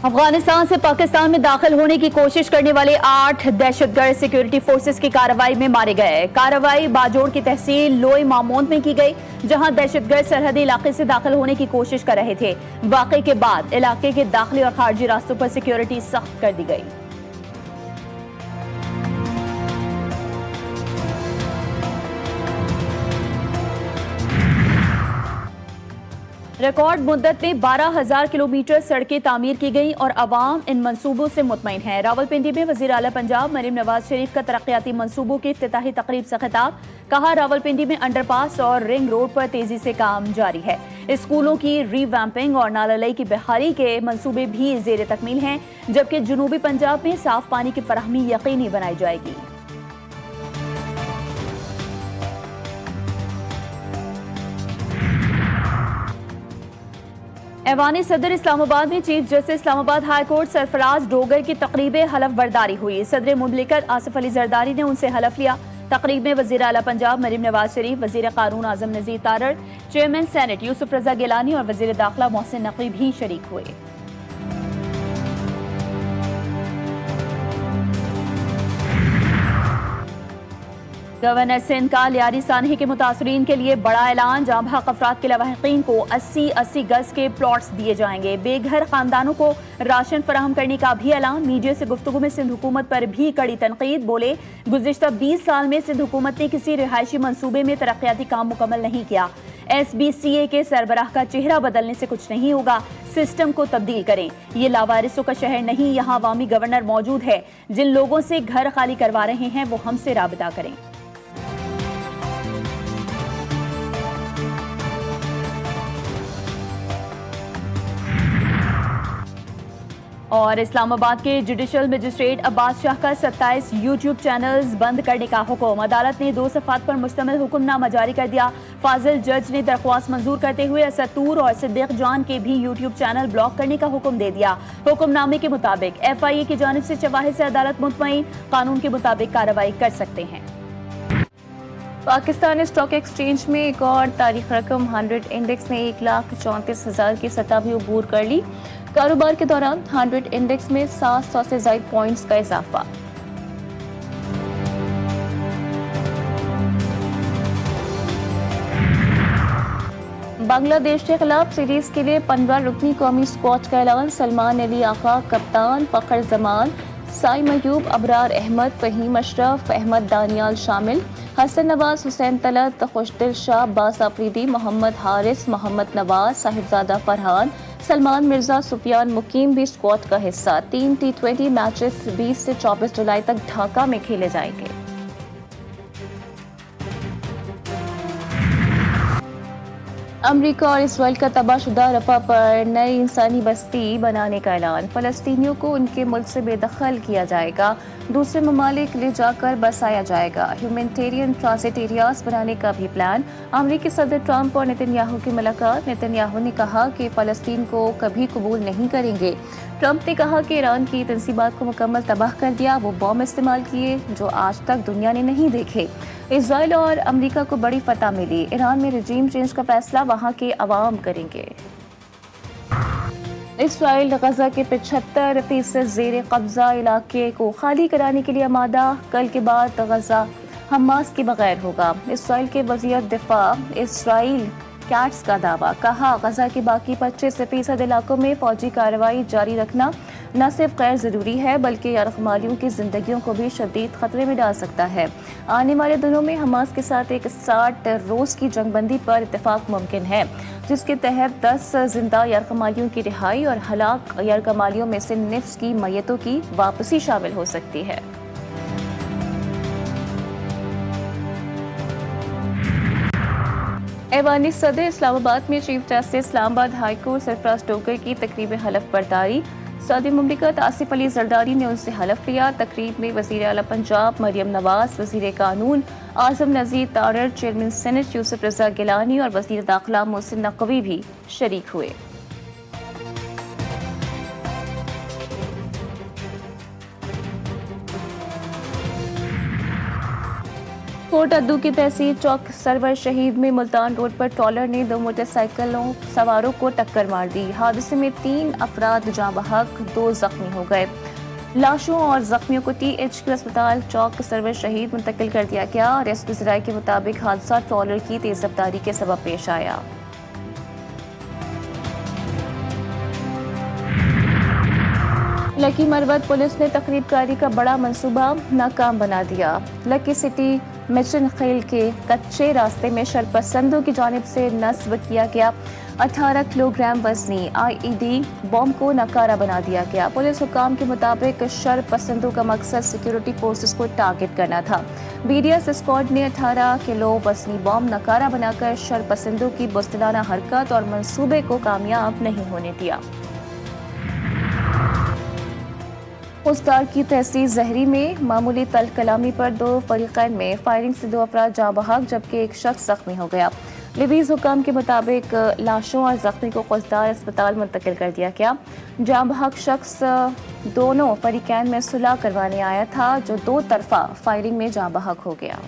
अफगानिस्तान से पाकिस्तान में दाखिल होने की कोशिश करने वाले 8 दहशतगर्द सिक्योरिटी फोर्सेस की कार्रवाई में मारे गए। कार्रवाई बाजोड़ की तहसील लोई मामोन में की गई, जहां दहशतगर्द सरहदी इलाके से दाखिल होने की कोशिश कर रहे थे। वाकये के बाद इलाके के दाखिली और खारजी रास्तों पर सिक्योरिटी सख्त कर दी गई। रिकॉर्ड मुद्दत में 12,000 किलोमीटर सड़कें तामीर की गई और अवाम इन मंसूबों से मुतमईन है। रावलपिंडी में वजीर आला पंजाब मरीम नवाज शरीफ का तरक्याती मंसूबों की इफ्तिताही तकरीब से खिताब। कहा, रावलपिंडी में अंडरपास और रिंग रोड पर तेजी से काम जारी है। स्कूलों की रीवैम्पिंग और नालालई की बहाली के मंसूबे भी जेर तकमील हैं, जबकि जनूबी पंजाब में साफ पानी की फराहमी यकीनी बनाई जाएगी। ऐवानी सदर इस्लामाबाद में chief justice Islamabad high court Sarfaraz Dogar की तकरीब हलफ बर्दारी हुई। सदर मुमलिकत आसिफ अली जरदारी ने उनसे हलफ लिया। तकरीब में वजीर आला पंजाब मरीम नवाज शरीफ, वजीर कानून आजम नजीर तारड़, चेयरमैन सेनेट यूसुफ रजा गिलानी और वजीर दाखिला मोहसिन नकवी भी शरीक हुए। गवर्नर सिंध का लियारी सानही के मुतासरीन के लिए बड़ा ऐलान। जाँ बहक अफराद के लवाहिकीन को 80-80 गज के प्लॉट्स दिए जाएंगे। बेघर खानदानों को राशन फराहम करने का भी ऐलान। मीडिया से गुफ्तगू में सिंध हुकूमत पर भी कड़ी तनकीद। बोले, गुज़िश्ता 20 साल में सिंध हुकूमत ने किसी रिहायशी मंसूबे में तरक्याती काम मुकम्मल नहीं किया। SBCA के सरबराह का चेहरा बदलने से कुछ नहीं होगा, सिस्टम को तब्दील करें। ये लावारिसों का शहर नहीं, यहाँ अवामी गवर्नर मौजूद है। जिन लोगों से घर खाली करवा रहे हैं वो हमसे राबता करें। और इस्लामाबाद के जुडिशल मजिस्ट्रेट अब्बास शाह का 27 यूट्यूब चैनल्स बंद करने का हुक्म। अदालत ने 2 सफ़ात पर मुश्तमिल हुक्मनामा जारी कर दिया। फाजिल जज ने दरख्वास्त मंजूर करते हुए असतूर और सिद्दीक जान के भी यूट्यूब चैनल ब्लॉक करने का हुक्म दे दिया। हुक्मनामे के मुताबिक FIA की जानिब से चवाहे से अदालत मुतमईन, कानून के मुताबिक कार्रवाई कर सकते हैं। पाकिस्तान स्टॉक एक्सचेंज में एक और तारीख रकम 100 इंडेक्स ने 1,34,000 की सतह भी अबूर कर ली। कारोबार के दौरान 100 इंडेक्स में 700 से ज़ायद पॉइंट्स का इजाफा। बांग्लादेश के खिलाफ सीरीज के लिए 15 रुकनी कौमी स्क्वाड का ऐलान। सलमान अली आका कप्तान, फखर जमान, साई मयूब, अबरार अहमद, फहीम अशरफ, अहमद दानियाल शामिल। हसन नवाज, हुसैन तलत, खुशदिल शाह, बास आफरीदी, मोहम्मद हारिस, मोहम्मद नवाज, साहिबजादा फरहान, सलमान मिर्जा, सुफियान मुकीम भी स्क्वाड का हिस्सा। 3 T20 मैचेस 20 से 24 जुलाई तक ढाका में खेले जाएंगे। अमरीका और इसराइल का तबाहशुदा रफा पर नई इंसानी बस्ती बनाने का ऐलान। फ़लस्तीनियों को उनके मुल्क से बेदखल किया जाएगा, दूसरे ममालिक ले जाकर बसाया जाएगा। ह्यूमैनिटेरियन ट्रांजिट एरियाज बनाने का भी प्लान। अमरीकी सदर ट्रंप और नेतन्याहू की मुलाकात। नेतन्याहू ने कहा कि फ़लस्तीन को कभी कबूल नहीं करेंगे। ट्रंप ने कहा कि ईरान की तंसीबात को मुकम्मल तबाह कर दिया। वो बॉम्ब इस्तेमाल किए जो आज तक दुनिया ने नहीं देखे। इसराइल और अमेरिका को बड़ी फतह मिली। ईरान में रजीम चेंज का फैसला वहां के अवाम करेंगे। इसराइल गजा के 75% जेर कब्जा इलाके को खाली कराने के लिए आमादा। कल के बाद गजा हमास के बगैर होगा। इसराइल के वज़ीर दिफा इसराइल कैट्स का दावा। कहा, गजा के बाकी 25% इलाकों में फौजी कार्रवाई जारी रखना न सिर्फ गैर ज़रूरी है बल्कि यरगमालियों की ज़िंदगियों को भी शदीद खतरे में डाल सकता है। आने वाले दिनों में हमास के साथ एक 60 रोज़ की जंगबंदी पर इत्तेफाक मुमकिन है, जिसके तहत 10 जिंदा यरगमालियों की रिहाई और हलाक यरगमालियों में से निफ्स की मैयतों की वापसी शामिल हो सकती है। ऐवानी सदर इस्लामाबाद में chief justice Islamabad high court Sarfaraz Dogar की तकरीब हलफ बर्दारी। सदर मुमलिकत आसिफ अली जरदारी ने उनसे हलफ लिया। तकरीब में वज़ीर आला पंजाब मरियम नवाज, वज़ीर कानून आजम नज़ीर तारड़, चेयरमैन सेनेट यूसुफ रजा गिलानी और वज़ीर दाखिला मोहसिन नकवी भी शरीक हुए। कोट अद्दू की तहसील चौक सरवर शहीद में मुल्तान रोड पर ट्रॉलर ने 2 मोटरसाइकिलों सवारों को टक्कर मार दी। हादसे में 3 अफराद जाँ बहक, 2 जख्मी हो गए। लाशों और जख्मियों को THQ अस्पताल चौक सरवर शहीद मुंतकिल कर दिया गया। रेस्क्यू ज़राए के मुताबिक हादसा ट्रॉलर की तेज रफ्तारी के सबब पेश आया। लकी मरवत पुलिस ने तकरीबकारी का बड़ा मंसूबा नाकाम बना दिया। लकी सिटी मिशन खेल के कच्चे रास्ते में शरपसंदों की जानिब से नस्ब किया गया 18 किलोग्राम वजनी IED बॉम्ब को नकारा बना दिया गया। पुलिस हुकाम के मुताबिक शरपसंदों का मकसद सिक्योरिटी फोर्सेस को टारगेट करना था। BDS स्क्वाड ने 18 किलो वजनी बॉम्ब नकारा बनाकर शरपसंदों की बुज़दिलाना हरकत और मंसूबे को कामयाब नहीं होने दिया। कोस्टार की तहसील जहरी में मामूली तल कलामी पर 2 फरीकैन में फायरिंग से 2 अफराद जाँ बहक जबकि 1 शख्स जख्मी हो गया। लिबीज हुकाम के मुताबिक लाशों और जख्मी को कोस्टार अस्पताल मुंतकिल कर दिया गया। जाँ बहक शख्स दोनों फरीकैन में सुलह करवाने आया था जो 2 तरफा फायरिंग में जाँ बहक हो गया।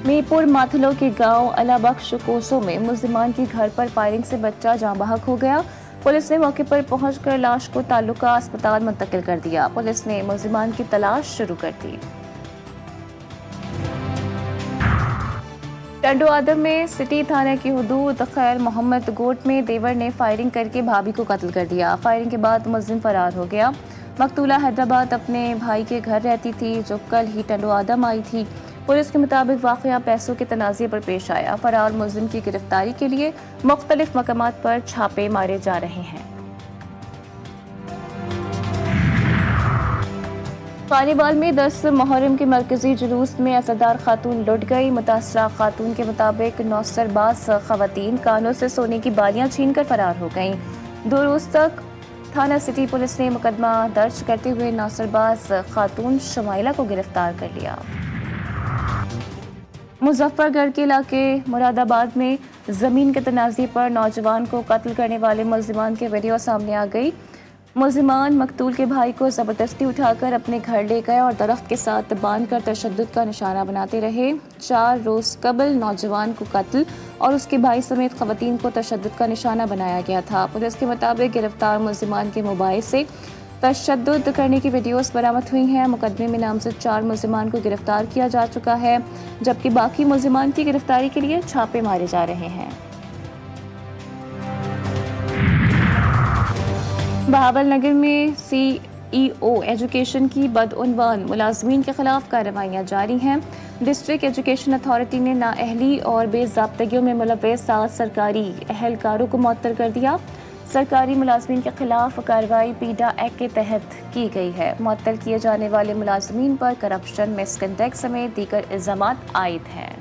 मीरपुर माथलो के गांव अलाबख्श कोसो में मुल्जिमान के घर पर फायरिंग से बच्चा जाँ बहक हो गया। पुलिस ने मौके पर पहुंचकर लाश को ताल्लुका अस्पताल मुंतकिल कर दिया। पुलिस ने मुल्जिमान की तलाश शुरू कर दी। टंडो आदम में सिटी थाना की हुदूद खैर मोहम्मद गोट में देवर ने फायरिंग करके भाभी को कत्ल कर दिया। फायरिंग के बाद मुल्जिम फरार हो गया। मकतूला हैदराबाद अपने भाई के घर रहती थी जो कल ही टंडो आदम आई थी। पुलिस के मुताबिक वाक़या पैसों के तनाज़े पर पेश आया। फरार मुल्जिम की गिरफ्तारी के लिए मुख्तलिफ मकामात पर छापे मारे जा रहे हैं। पानीवाल में 10 मुहर्रम के मरकजी जुलूस में असरदार खातून लुट गई। मुतासरा खातून के मुताबिक नौसरबाज खवातीन कानों से सोने की बालियां छीनकर फरार हो गईं। 2 रोज तक थाना सिटी पुलिस ने मुकदमा दर्ज करते हुए नौसरबाज खातून शमाइला को गिरफ्तार कर लिया। मुजफ्फरगढ़ के इलाके मुरादाबाद में जमीन के तनाज़े पर नौजवान को कत्ल करने वाले मुल्जिमान की वीडियो सामने आ गई। मुल्जिमान मकतूल के भाई को ज़बरदस्ती उठाकर अपने घर ले गए और दरख्त के साथ बांधकर तशद्दुद का निशाना बनाते रहे। 4 रोज़ कबल नौजवान को कत्ल और उसके भाई समेत खवातीन को तशद्दुद का निशाना बनाया गया था। पुलिस के मुताबिक गिरफ्तार मुल्जिमान के मोबाइल से तशद्दुद करने की वीडियोस बरामद हुई हैं। मुकदमे में नामजद 4 मुल्जिमान को गिरफ्तार किया जा चुका है जबकि बाकी मुल्जिमान की गिरफ्तारी के लिए छापे मारे जा रहे हैं। बहावलनगर में CEO एजुकेशन की बदउनवान मुलाजमीन के खिलाफ कार्रवाइयाँ जारी हैं। डिस्ट्रिक्ट एजुकेशन अथॉरिटी ने नाअहली और बेज़ाब्तगियों में मुलव्वस 7 सरकारी एहलकारों को मुअत्तल कर दिया। सरकारी मुलाजमीन के खिलाफ कार्रवाई पीडा एक्ट के तहत की गई है। मुअत्तल किए जाने वाले मुलाजमीन पर करप्शन, मिसकंडक्ट समेत दीगर इल्जामात आयद हैं।